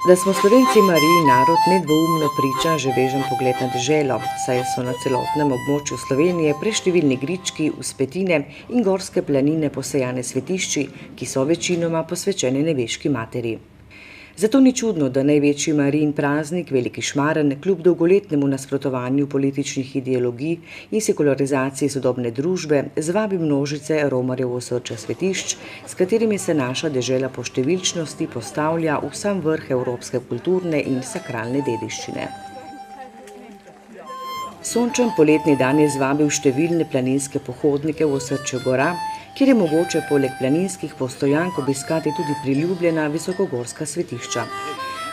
Da smo Slovenci Mariji narod, nedvoumno priča že bežen pogled na deželo, saj so na celotnem območju Slovenije preštevilni grički, vzpetine in gorske planine posejane svetišči, ki so večinoma posvečene Nebeški materi. Zato ni čudno, da največji Marijin praznik, veliki Šmaren, kljub dolgoletnemu nasprotovanju političnih ideologij in sekularizaciji sodobne družbe, zvabi množice romarjev v osrčja svetišč, s katerimi se naša dežela po številčnosti postavlja v sam vrh evropske kulturne in sakralne dediščine. Sončen poletni dan je zvabil številne planinske pohodnike v osrčje gora, kjer je mogoče poleg planinskih postojank obiskati tudi priljubljena visokogorska svetišča.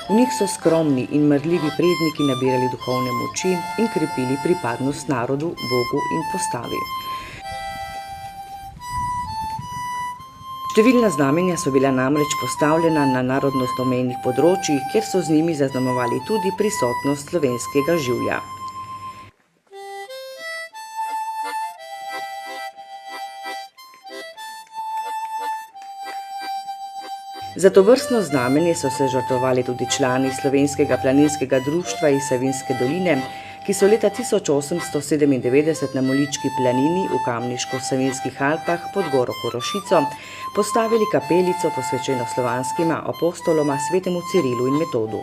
V njih so skromni in marljivi predniki nabirali duhovne moči in krepili pripadnost narodu, Bogu in postavi. Številna znamenja so bila namreč postavljena na narodnostnomejnih področjih, kjer so z njimi zaznamovali tudi prisotnost slovenskega življa. Za tovrstno znamenje so se žrtvovali tudi člani Slovenskega planinskega društva iz Savinjske doline, ki so leta 1897 na Molički planini v Kamniško-Savinjskih Alpah pod goro Korošico postavili kapelico posvečeno slovanskima apostoloma svetemu Cirilu in Metodu.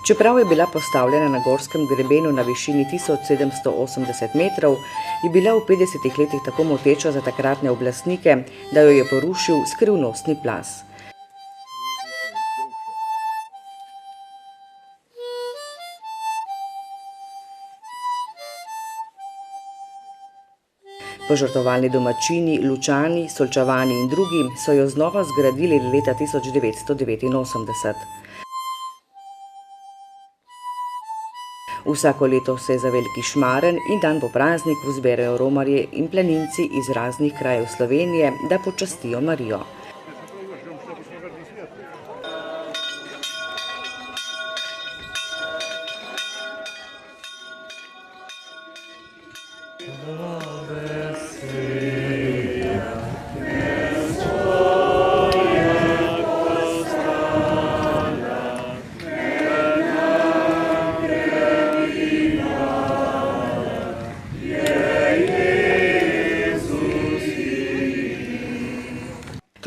Čeprav je bila postavljena na gorskem grebenu na višini 1780 metrov, je bila v 50 letih tako moteča za takratne oblastnike, da jo je porušil skrivnostni plaz. Požrtvovalni domačini, Lučani, Solčavani in drugi so jo znova zgradili leta 1989. Vsako leto se za veliki Šmaren in dan po prazniku zberejo romarji in planinci iz raznih krajev Slovenije, da počastijo Marijo.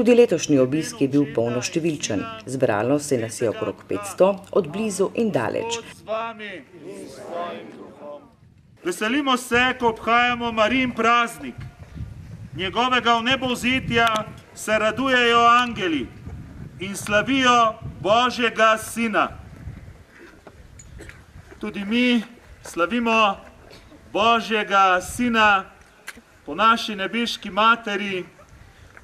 Tudi letošnji obisk je bil polnoštevilčen. Zbralo se nas je okrog 500, od blizu in daleč. Veselimo se, ko obhajamo Marijin praznik. Njegovega vnebovzetja se radujejo angeli in slavijo Božjega Sina. Tudi mi slavimo Božjega Sina po naši nebeški materi,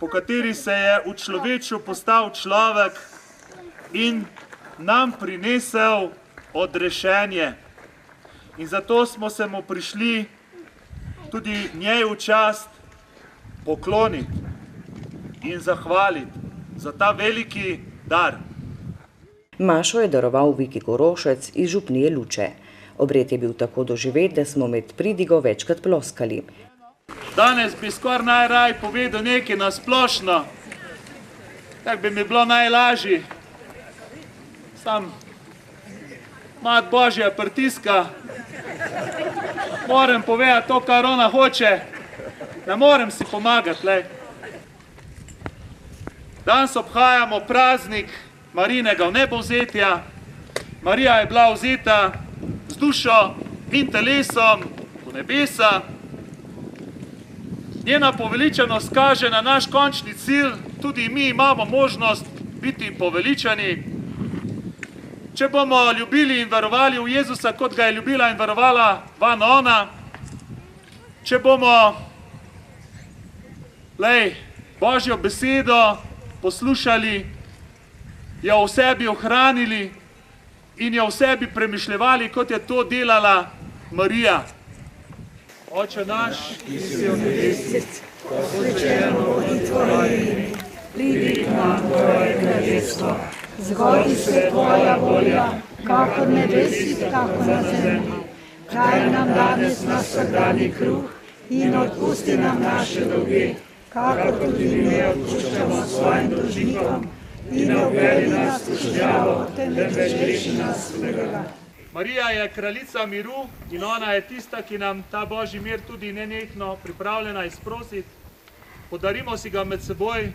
po kateri se je v človečju postal človek in nam prinesel odrešenje. In zato smo se mu prišli tudi njej v čast pokloniti in zahvaliti za ta veliki dar. Mašo je daroval Viki Korošec iz župnije Luče. Obred je bil tako doživet, da smo med pridigo večkrat ploskali. Danes bi skoraj najraj povedal nekaj na splošno, tako bi mi bilo najlažje. Sam mat Božja pritiska, moram povedati to, kar ona hoče, ne morem si pomagati. Lej. Danes obhajamo praznik Marijinega vnebovzetja. Marija je bila vzeta z dušo in telesom v nebesa. Njena poveličanost kaže na naš končni cilj, tudi mi imamo možnost biti poveličani. Če bomo ljubili in verovali v Jezusa, kot ga je ljubila in verovala van ona, če bomo Božjo besedo poslušali, jo v sebi ohranili in jo v sebi premišljevali, kot je to delala Marija. Oče naš, ki si v nebesih, posvečeno bodi tvoje ime, pridi k nam tvoje kraljestvo, zgodi se tvoja volja, kakor v nebesih, kakor na zemlji. Daj nam danes naš vsakdanji kruh in odpusti nam naše dolge, kakor tudi mi odpuščamo svojim dolžnikom in ne uvedi nas v skušnjavo, temveč reši nas zlega. Marija je kraljica miru in ona je tista, ki nam ta božji mir tudi nenehno pripravljena izprositi. Podarimo si ga med seboj,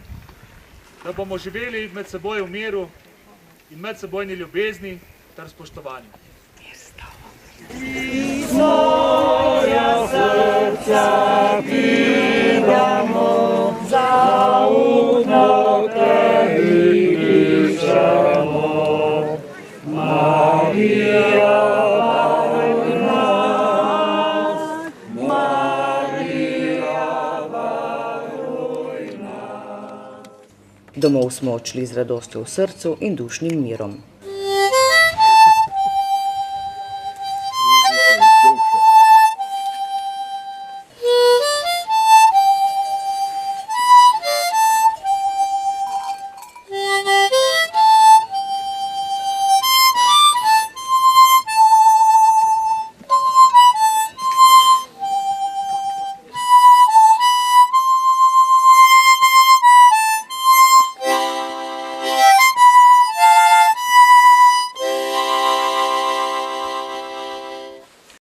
da bomo živeli med seboj v miru in medsebojni ljubezni ter spoštovanju. Svoja srca ti damo, zaupno tebi iščemo. Marija, varuj nas, Marija, varuj nas. Domov smo odšli z radostjo v srcu in dušnim mirom.